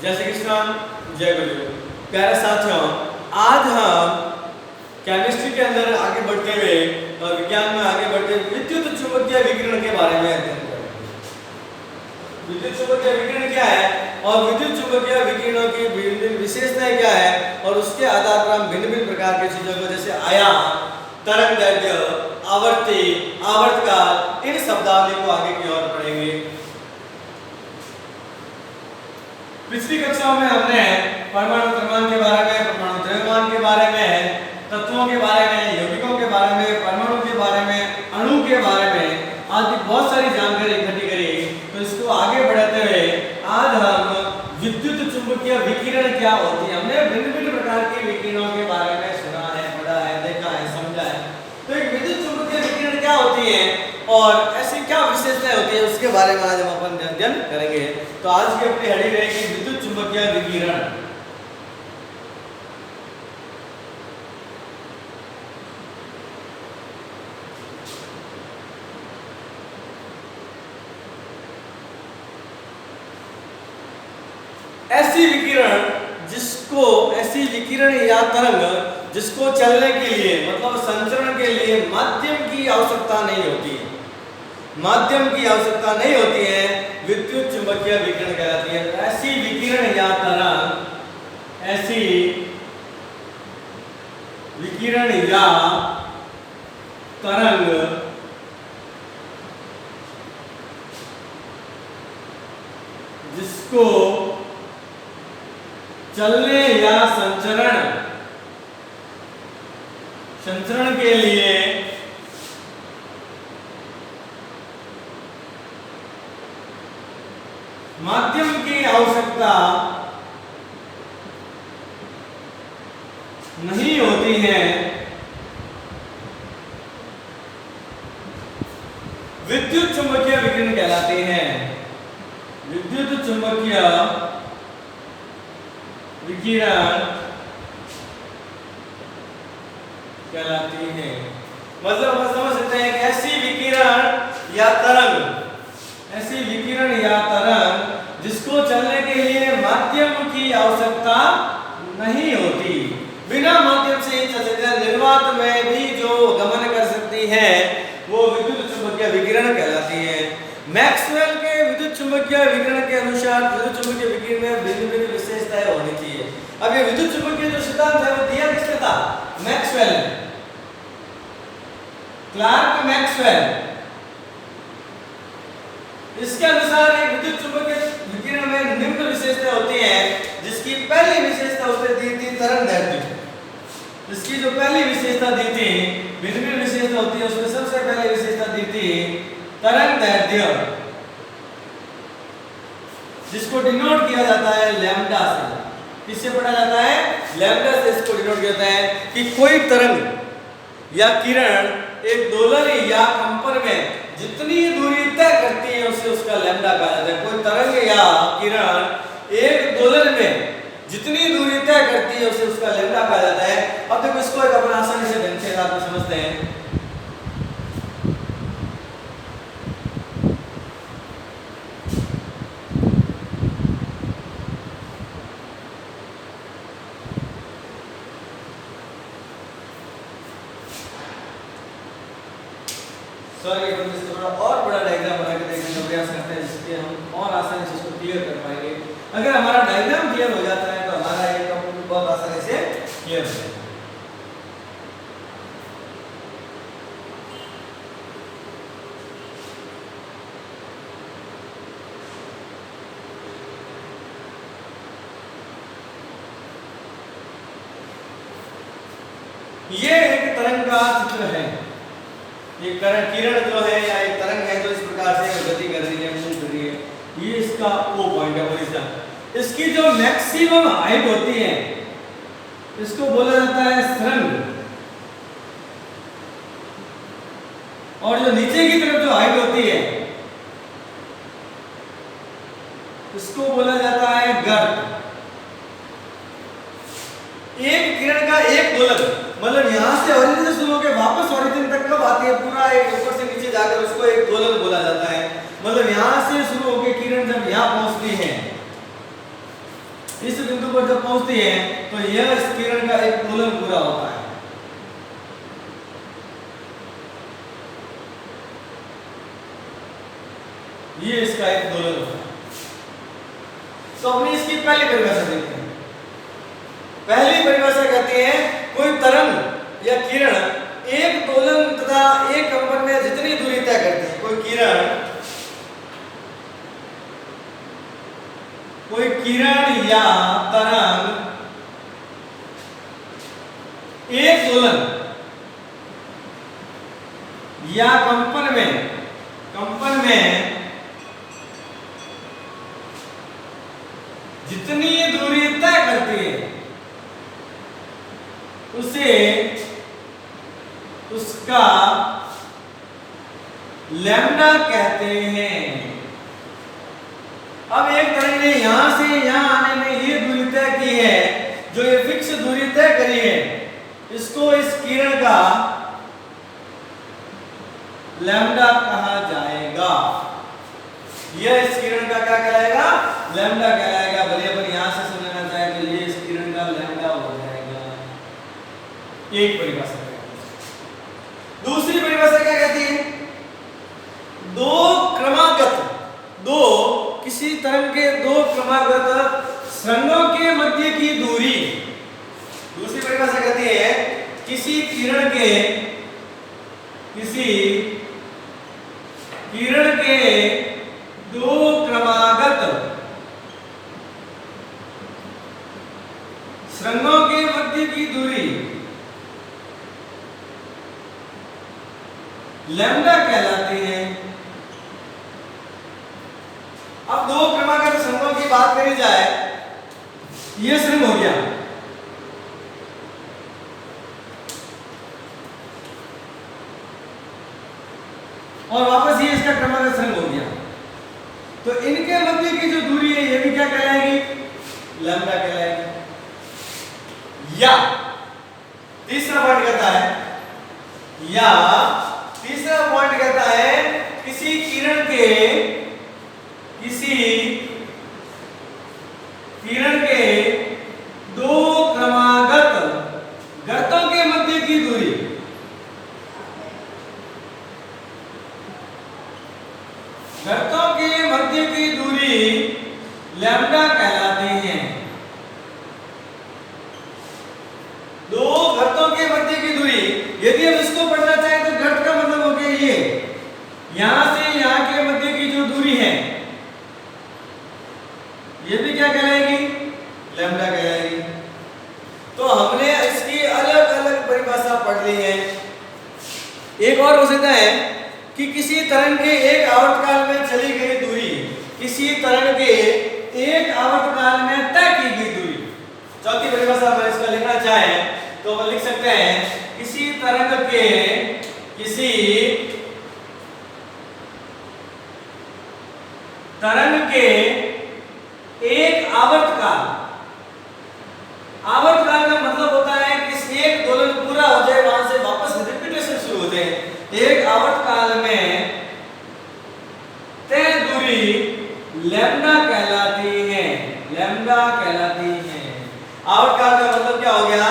जय श्री कृष्ण, जय गुरु। प्यारे साथियों, आज हम केमिस्ट्री के अंदर आगे बढ़ते हुए और विज्ञान में आगे बढ़ते हुए विद्युत चुंबकीय विकिरण के बारे में अध्ययन करेंगे। विद्युत चुंबकीय विकिरण क्या है और विद्युत चुंबकीय विकिरणों की विभिन्न विशेषताएं क्या है और उसके आधार पर हम भिन्न-भिन्न प्रकार की चीजों को जैसे आयाम, तरंगदैर्ध्य, आवर्ती, आवर्तकाल, इन शब्दावली को आगे की ओर पढ़ेंगे। पिछली कक्षाओं में हमने परमाणु क्रमांक के बारे में, परमाणु द्रव्यमान के बारे में, तत्वों के बारे में, यौगिकों के बारे में, परमाणु के बारे में, अणु के बारे में आदि बहुत सारी जानकारी इकट्ठी करी। तो इसको आगे बढ़ाते हुए आज हम विद्युत चुंबकीय विकिरण क्या होती है, हमने भिन्न-भिन्न प्रकार के विकिरणों के बारे में सुना है, पढ़ा है, देखा है, समझा है। तो एक विद्युत चुंबकीय विकिरण क्या होती है और ऐसी क्या विशेषताएं होती है उसके बारे में आज हम अपन अध्ययन करेंगे। तो आज की अपनी हेडिंग रहेगी विद्युत चुंबकीय विकिरण। ऐसी विकिरण या तरंग जिसको चलने के लिए मतलब संचरण के लिए माध्यम की आवश्यकता नहीं होती है, माध्यम की आवश्यकता नहीं होती है, विद्युत चुंबकीय विकिरण कहलाती है। ऐसी विकिरण या तरंग, ऐसी विकिरण या तरंग जिसको चलने या संचरण के लिए माध्यम की आवश्यकता नहीं होती है, विद्युत चुंबकीय विकिरण कहलाते हैं। विद्युत चुंबकीय विकिरण कहलाती है। मतलब हम समझ सकते हैं कि ऐसी विकिरण या तरंग जिसको चलने के लिए माध्यम की आवश्यकता नहीं होती, बिना माध्यम से ही चल सकते हैं, निर्वात में भी जो गमन कर सकती है वो विद्युत चुंबकीय विकिरण कहलाती है। मैक्सवेल के विद्युत चुंबकीय विकिरण के अनुसार विद्युत चुंबकीय विकिरण में भिन्न-भिन्न विशेषताएं होनी चाहिए। अब ये विद्युत चुंबकीय जो सिद्धांत है वो दिया किसने था? मैक्सवेल ने, क्लार्क मैक्सवेल। इसके अनुसार एक विद्युत चुंबकीय विकिरण में निम्न विशेषताएं होती हैं, जिसकी पहली विशेषता उसने दी थी तरंगदैर्ध्य। इसकी जो पहली विशेषता दी थी, भिन्न-भिन्न विशेषता होती है, उसमें सबसे पहली विशेषता दी थी तरंगदैर्ध्य, जिसको डिनोट किया जाता है लैम्डा से। किससे पढ़ा जाता है? लैम्डा से इसको डिनोट किया जाता है कि कोई तरंग या किरण एक दोलन या कंपन में जितनी दूरी तय करती है उसे उसका लैम्डा कहा जाता है। कोई तरंग या किरण एक दोलन में जितनी दूरी तय करती है उसे उसका लैम्डा कहा जाता है। अब देखो इसको एक अपन आसानी से ढंग से आप समझते हैं। सॉरी, अपन इसको थोड़ा और बड़ा डायग्राम बना के देखने का प्रयास करते हैं, जिससे हम और आसानी से इसको क्लियर कर पाएंगे। अगर हमारा डायग्राम क्लियर हो जाता है तो हमारा ये टॉपिक बहुत आसानी से क्लियर हो जाएगा। ये एक तरंग का चित्र है। ये किरण जो है या एक तरंग है जो इस प्रकार से गति कर रही है, मूव कर रही है, ये इसका ओ पॉइंट है, ओरिजिन। इसकी जो मैक्सिमम हाइट होती है इसको बोला जाता है तरंग, और जो नीचे की तरफ जो हाइट होती है इसको बोला जाता है गर्त। एक किरण का एक दोलन मतलब यहाँ से ओरिजिन से शुरू होकर वापस ओरिजिन तक कब आती है, पूरा एक ऊपर से नीचे जाकर उसको एक दोलन बोला जाता है। मतलब यहाँ से शुरू होकर किरण जब यहाँ पहुंचती है होती है तो यह इस किरण का एक दोलन पूरा होता है। ये इसका एक दोलन होता है। तो अपनी इसकी पहली परिभाषा देखते हैं। पहली परिभाषा कहती है कोई तरंग या किरण एक दोलन तथा एक कंपन में जितनी दूरी तय करती है, कोई किरण या तरंग एक दोलन या कंपन में जितनी दूरी तय करती है उसे उसका लैम्डा कहते हैं। अब एक तरंग ने यहां से यहां आने में ये दूरी तय की है, जो ये फिक्स दूरी तय करी है, इसको इस किरण का लैम्डा कहा जाएगा। यह इस किरण का क्या कहलाएगा? लैम्डा कहलाएगा। भले अपन यहां से समझना चाहे तो ये इस किरण का लैम्डा हो जाएगा। एक परिभाषा। दूसरी परिभाषा क्या कहती है? किसी तरंग के दो क्रमागत सरंगों के मध्य की दूरी। दूसरी परिभाषा कहती है किसी किरण के दो क्रमागत सरंगों के मध्य की दूरी लैम्डा कहलाती है। अब दो क्रमागत सरंगों की बात करी जाए, ये सरंग हो गया, और वापस ये इसका क्रमागत सरंग हो गया, तो इनके मध्य की जो दूरी है ये भी क्या कहलाएगी? लैम्डा कहलाएगी। या तीसरा पॉइंट कहता है किसी किरण के दो क्रमागत गर्तों के मध्य की दूरी लैम्डा कहलाती है। दो गर्तों के मध्य की दूरी, यदि हम इसको पढ़ना चाहें तो गर्त का मतलब हो गया ये, यहां से यहां के मध्य की जो दूरी है ये भी क्या कहलाएगी? लैम्डा कहलाएगी। तो हमने इसकी अलग अलग परिभाषा पढ़ ली है। एक और हो सकता है कि किसी तरंग के एक आवर्तकाल में चली गई दूरी, किसी तरंग के एक आवर्तकाल में तय की गई दूरी। चौथी परिभाषा अगर इसका लिखना चाहें तो हम लिख सकते हैं किसी तरंग के एक आवर्तकाल का मतलब होता है कि एक दोलन पूरा हो जाए, वहां से वापस रिपीटेशन शुरू होते हैं। एक आवर्तकाल में तय दूरी लैम्डा कहलाती है। आवर्तकाल का मतलब क्या हो गया?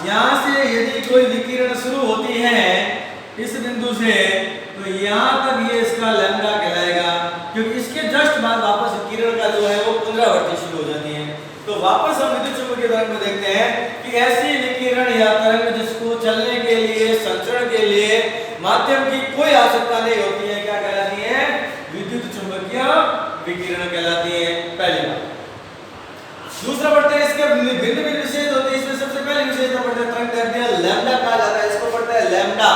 यहां से यदि कोई विकिरण शुरू होती है इस बिंदु से, तो यहां तक ये इसका लैम्डा कहलाएगा, क्योंकि इसके जस्ट बाद वापस विकिरण का जो है वो पुनरावृत्ति शुरू हो जाती है। तो वापस हम विद्युत चुंबकीय तरंग में देखते हैं कि ऐसी विकिरण या तरंग जिसको चलने के लिए, संचरण के लिए माध्यम की कोई आवश्यकता नहीं होती है, क्या कहलाती है? विद्युत चुंबकीय विकिरण कहलाती है। पहली बात। दूसरा पढ़ते हैं इसके भिन्न विशेष होते हैं। इसमें सबसे पहले विशेषता पढ़ते हैं तरंग दैर्ध्य लैम्डा कहा जाता है, इसको पढ़ते हैं लैम्डा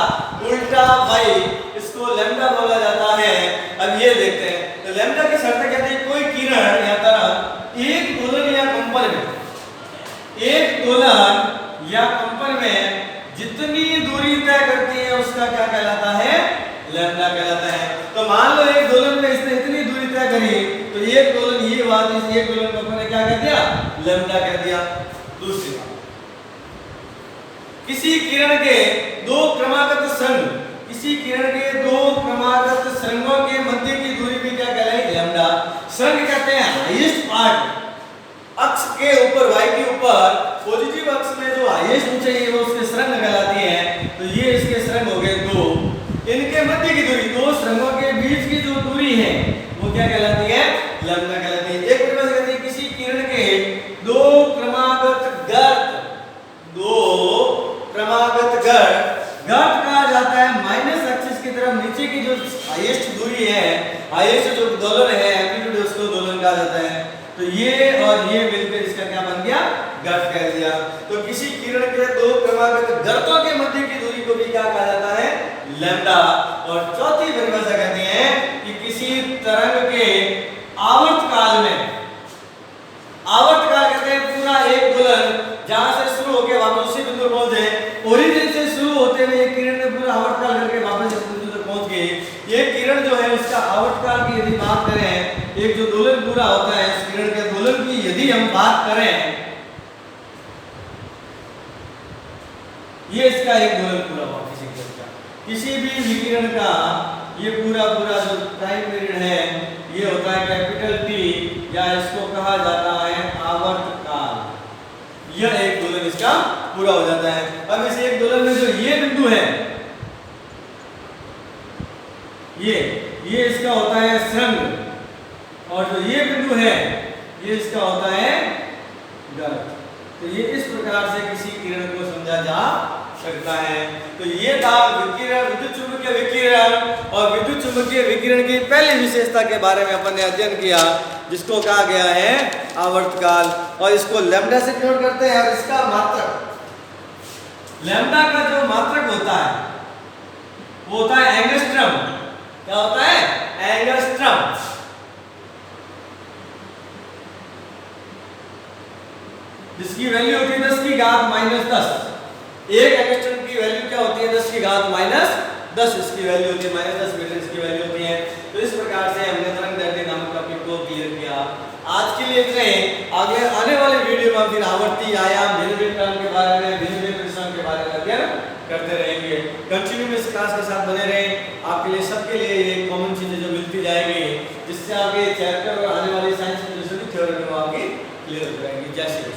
उल्टा वाई, इसको लैम्डा बोला जाता है। अब ये देखते हैं तो लैम्डा की शर्त कहते हैं कोई किरण या तरंग एक दोलन या कंपन में जितनी दूरी तय करती है उसका क्या कहलाता है? लैम्डा कहलाता है। तो मान लो एक दोलन में इसने इतनी दूरी तय करी, तो एक दोलन ये बात इस एक दोलन कंपन ने क्या कर दिया? लैम्डा कह दिया। दूसरी बात, किसी किरण के दो क्रमागत सरंगों के मध्य की दूरी भी क्या कहलाएगी? लैम्डा। सरंग कहते हैं हाईएस्ट पार्ट, अक्ष के ऊपर y के ऊपर पॉजिटिव अक्ष में जो हाईएस्ट ऊंचाई है वो उसके सुरंग कहलाती है। तो ये इसके सुरंग हो गए दो। इनके मध्य की दूरी, दो सुरंगों के बीच की जो दूरी है वो क्या कहलाती है? लैम्डा कहलाती है। एक परिभाषा कहती है किसी किरण के दो क्रमागत गर्त कहा जाता है माइनस एक्सिस की तरफ नीचे की जो हाईएस्ट दूरी है, हाईएस्ट जो दोलन है एम्पलीट्यूड, उसको दोलन कहा जाता है। तो ये और ये मिलकर इसका क्या बन गया? गर्त कह दिया। तो किसी किरण के दो क्रमागत गर्तों के मध्य की दूरी को भी क्या कहा जाता है? लैम्डा। और चौथी परिभाषा कहती है कि किसी तरंग के आवर्तकाल में, आवर्तकाल कहते हैं पूरा एक दोलन जहां से शुरू होकर वापस उसी बिंदु पर पहुंचे, ओरिजिन से शुरू होते हुए एक किरण ने पूरा आवर्तकाल करके वापस इस बिंदु तक पहुंच गई। ये किरण जो है उसका आवर्तकाल की यदि बात करें, एक जो दोलन पूरा होता है इस किरण के दोलन की यदि हम बात करें, ये इसका एक दोलन पूरा हुआ किसी किरण का। किसी भी विकिरण का ये पूरा जो टाइम पीरियड है ये होता है कैपिटल टी, या इसको कहा जाता है आवर्तकाल। यह एक दोलन इसका पूरा हो जाता है। अब इस एक दोलन में जो ये बिंदु है, ये इसका होता है सुरंग, और जो ये बिंदु है ये इसका होता है गर्त। तो ये इस प्रकार से किसी किरण को समझा जा सकता है। तो ये था विकिरण, विद्युत चुंबकीय विकिरण, और विद्युत चुंबकीय विकिरण की पहली विशेषता के बारे में अपन ने अध्ययन किया जिसको कहा गया है आवर्तकाल, और इसको लैम्डा से डिनोट करते हैं। और इसका मात्रक, लैम्डा का जो मात्रक होता है वो होता है एंगस्ट्रम। क्या होता है? एंगस्ट्रम। जिसकी वैल्यू होती है 10 की घात -10। एक एंगस्ट्रम की वैल्यू क्या होती है? 10 की घात -10 इसकी वैल्यू होती है, -10 मीटर इसकी वैल्यू होती है। तो इस प्रकार से हमने तरंगदैर्घ्य नामक टॉपिक को क्लियर किया। आज के लिए इतना ही। आगे आने वाले वीडियो में हम फिर आवर्ती आयाम, भिन्न टर्म के बारे में, भिन्न परिश्रम के बारे में अध्ययन करते रहेंगे। कंटिन्यू में इस क्लास के साथ बने रहें। आपके लिए, सबके लिए ये कॉमन चीजें जो मिलती जाएंगी, जिससे आपके चैप्टर और आने वाली साइंस की जो सभी थ्योरी है वो आपकी क्लियर हो जाएंगी। जय श्री